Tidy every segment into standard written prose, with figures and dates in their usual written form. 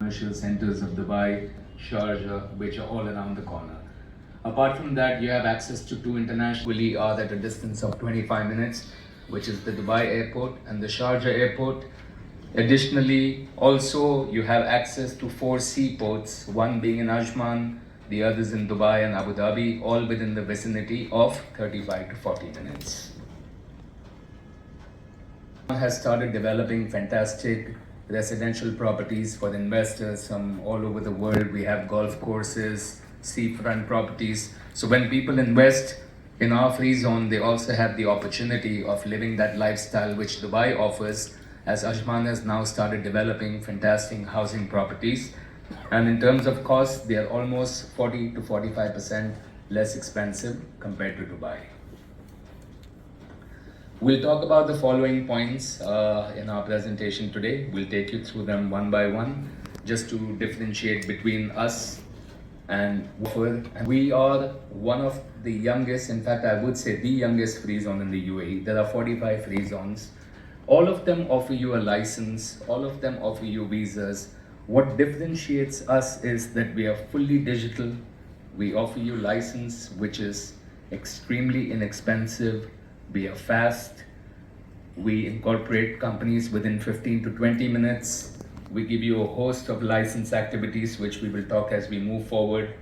commercial centers of Dubai, Sharjah, which are all around the corner. Apart from that, you have access to two internationally are at a distance of 25 minutes, which is the Dubai airport and the Sharjah airport. Additionally, also you have access to four seaports, one being in Ajman, the others in Dubai and Abu Dhabi, all within the vicinity of 35 to 40 minutes. Has started developing fantastic residential properties for investors from all over the world. We have golf courses, seafront properties. So when people invest in our free zone, they also have the opportunity of living that lifestyle which Dubai offers, as Ajman has now started developing fantastic housing properties. And in terms of cost, they are almost 40 to 45% less expensive compared to Dubai. We'll talk about the following points in our presentation today. We'll take you through them one by one, just to differentiate between us and Wafur. And we are one of the youngest, in fact, I would say the youngest free zone in the UAE. There are 45 free zones. All of them offer you a license, all of them offer you visas. What differentiates us is that we are fully digital. We offer you license, which is extremely inexpensive. We are fast. We incorporate companies within 15 to 20 minutes. We give you a host of license activities, which we will talk as we move forward.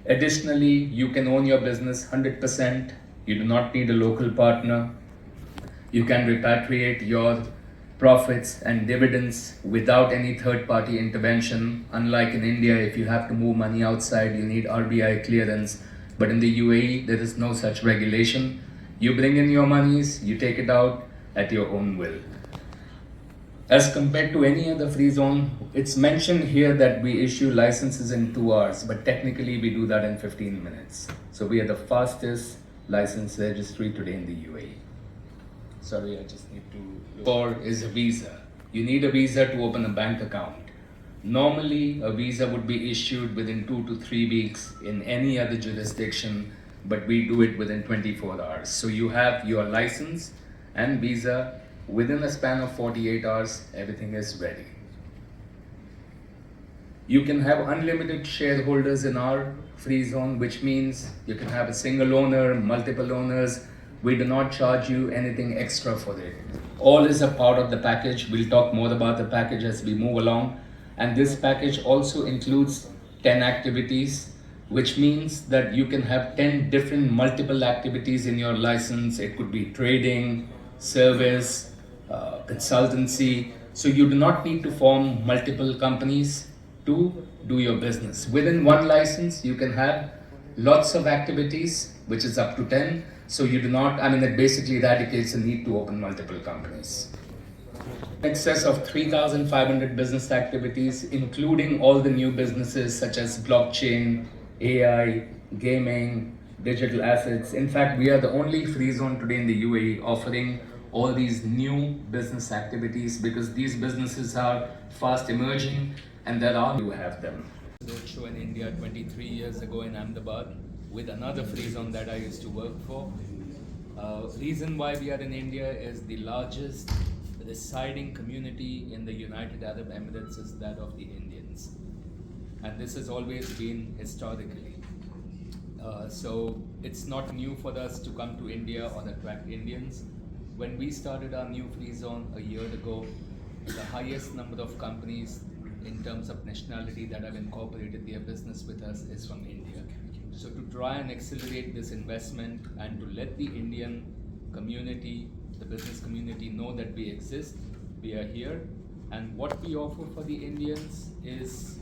Additionally, you can own your business 100%. You do not need a local partner. You can repatriate your profits and dividends without any third-party intervention. Unlike in India, if you have to move money outside, you need RBI clearance. But in the UAE, there is no such regulation. You bring in your monies, you take it out at your own will. As compared to any other free zone, it's mentioned here that we issue licenses in 2 hours, but technically we do that in 15 minutes. So we are the fastest license registry today in the UAE. Sorry, I just need to... Or is a visa. You need a visa to open a bank account. Normally, a visa would be issued within 2 to 3 weeks in any other jurisdiction, but we do it within 24 hours. So you have your license and visa within a span of 48 hours, everything is ready. You can have unlimited shareholders in our free zone, which means you can have a single owner, multiple owners. We do not charge you anything extra for it. All is a part of the package. We'll talk more about the package as we move along. And this package also includes 10 activities, which means that you can have 10 different multiple activities in your license. It could be trading, service, consultancy. So you do not need to form multiple companies to do your business. Within one license, you can have lots of activities, which is up to 10. So you do not, it basically eradicates the need to open multiple companies. Excess of 3,500 business activities, including all the new businesses such as blockchain, AI, gaming, digital assets. In fact, we are the only free zone today in the UAE offering all these new business activities, because these businesses are fast emerging and there are you have them. Roadshow in India 23 years ago in Ahmedabad with another free zone that I used to work for. Reason why we are in India is the largest residing community in the United Arab Emirates is that of the Indians, and this has always been historically. So it's not new for us to come to India or attract Indians. When we started our new free zone a year ago, the highest number of companies in terms of nationality that have incorporated their business with us is from India. So to try and accelerate this investment and to let the Indian community, the business community, know that we exist, we are here, and what we offer for the Indians is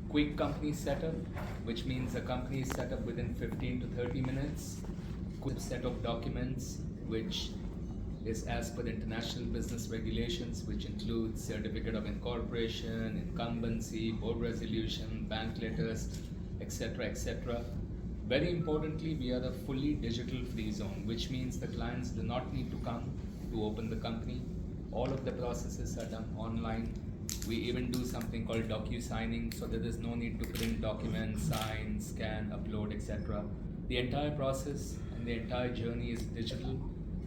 quick company setup, which means a company is set up within 15 to 30 minutes, quick set of documents, which is as per international business regulations, which includes certificate of incorporation, incumbency, board resolution, bank letters, etc., etc. Very importantly, we are a fully digital free zone, which means the clients do not need to come to open the company. All of the processes are done online. We even do something called docu-signing, so there is no need to print documents, sign, scan, upload, etc. The entire process and the entire journey is digital.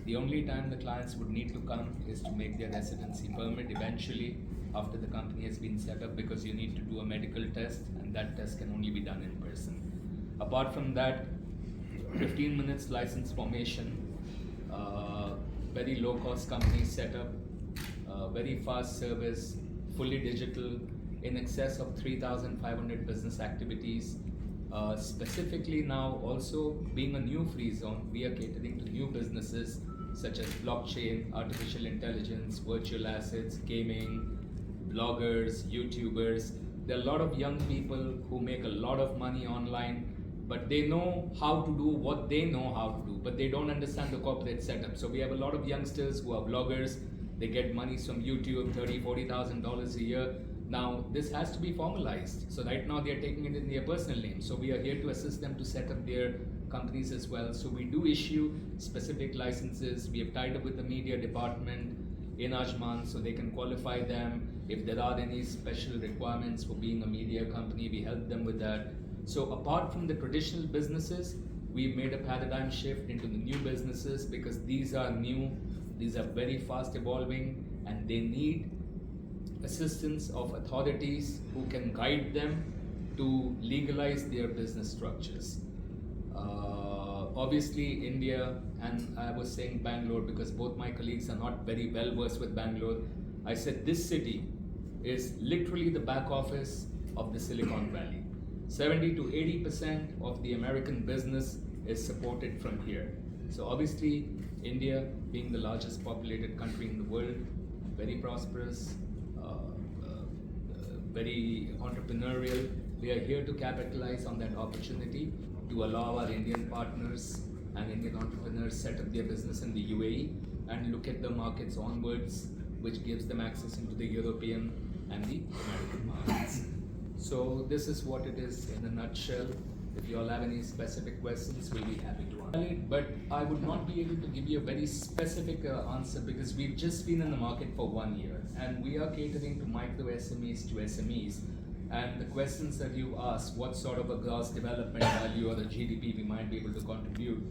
The only time the clients would need to come is to make their residency permit eventually after the company has been set up, because you need to do a medical test and that test can only be done in person. Apart from that, 15 minutes license formation, very low cost company setup, very fast service, fully digital, in excess of 3,500 business activities. Specifically now, also being a new free zone, we are catering to new businesses such as blockchain, artificial intelligence, virtual assets, gaming, bloggers, YouTubers. There are a lot of young people who make a lot of money online, but they know how to do what they know how to do, but they don't understand the corporate setup. So we have a lot of youngsters who are bloggers. They get money from YouTube, $30,000-$40,000 a year. Now this has to be formalized. So right now they are taking it in their personal name. So we are here to assist them to set up their companies as well. So we do issue specific licenses. We have tied up with the media department in Ajman so they can qualify them. If there are any special requirements for being a media company, we help them with that. So apart from the traditional businesses, we've made a paradigm shift into the new businesses because these are new, these are very fast evolving, and they need assistance of authorities who can guide them to legalize their business structures. Obviously India, and I was saying Bangalore because both my colleagues are not very well versed with Bangalore. I said this city is literally the back office of the Silicon Valley. 70 to 80% of the American business is supported from here. So obviously India, being the largest populated country in the world, very prosperous, very entrepreneurial. We are here to capitalize on that opportunity to allow our Indian partners and Indian entrepreneurs set up their business in the UAE and look at the markets onwards, which gives them access into the European and the American markets. So this is what it is in a nutshell. If you all have any specific questions, we'll be happy to answer. But I would not be able to give you a very specific answer because we've just been in the market for 1 year and we are catering to micro SMEs to SMEs. And the questions that you asked, what sort of a gross development value or the GDP we might be able to contribute,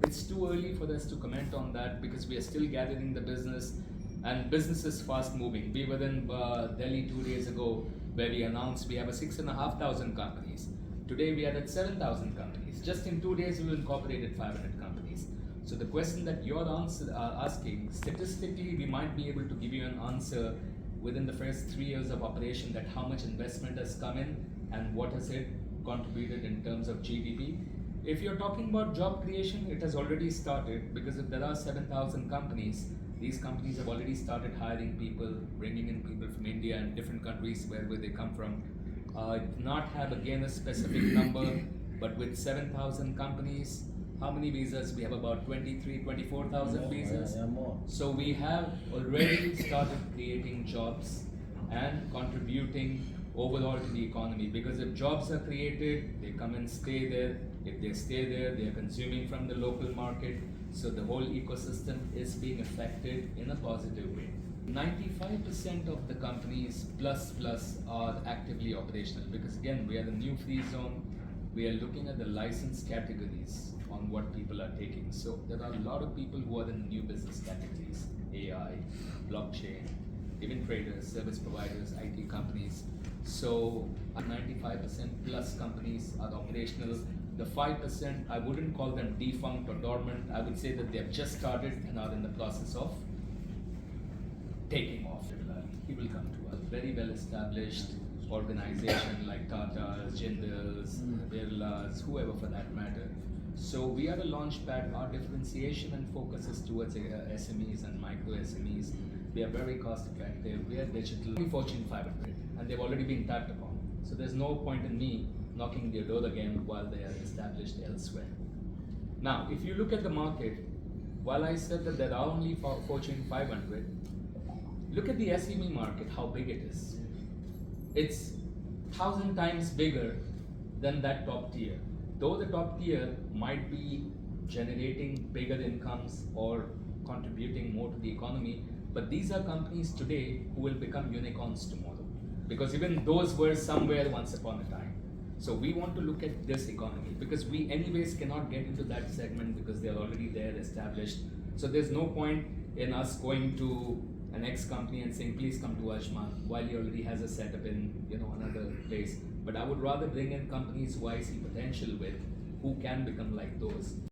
it's too early for us to comment on that because we are still gathering the business and business is fast moving. We were in Delhi 2 days ago where we announced we have a 6,500 companies. Today we are at 7,000 companies. Just in 2 days we will incorporated 500 companies. So the question that you're asking, statistically we might be able to give you an answer within the first 3 years of operation that how much investment has come in and what has it contributed in terms of GDP. If you're talking about job creation, it has already started because if there are 7,000 companies, these companies have already started hiring people, bringing in people from India and different countries where they come from. Not have again a specific number, but with 7,000 companies, how many visas? We have about 24,000 visas. Yeah, more. So we have already started creating jobs and contributing overall to the economy, because if jobs are created, they come and stay there. If they stay there, they are consuming from the local market. So the whole ecosystem is being affected in a positive way. 95% of the companies plus are actively operational because again we are the new free zone. We are looking at the license categories on what people are taking. So there are a lot of people who are in the new business categories, AI, blockchain, even traders, service providers, IT companies. So 95% plus companies are operational. The 5%, I wouldn't call them defunct or dormant. I would say that they have just started and are in the process of taking off. People come to us. Very well established organization like Tata's, Jindal's, Birla's, whoever for that matter. So we are the launch pad. Our differentiation and focus is towards SMEs and micro SMEs. We are very cost effective. We are digital. Fortune 500 and they've already been tapped upon. So there's no point in me knocking their door again while they are established elsewhere. Now, if you look at the market, while I said that there are only Fortune 500, look at the SME market, how big it is. It's 1,000 times bigger than that top tier. Though the top tier might be generating bigger incomes or contributing more to the economy, but these are companies today who will become unicorns tomorrow. Because even those were somewhere once upon a time. So we want to look at this economy because we anyways cannot get into that segment because they are already there, established. So there's no point in us going to an ex company and saying, please come to Ajman, while he already has a setup in another place. But I would rather bring in companies who I see potential with, who can become like those.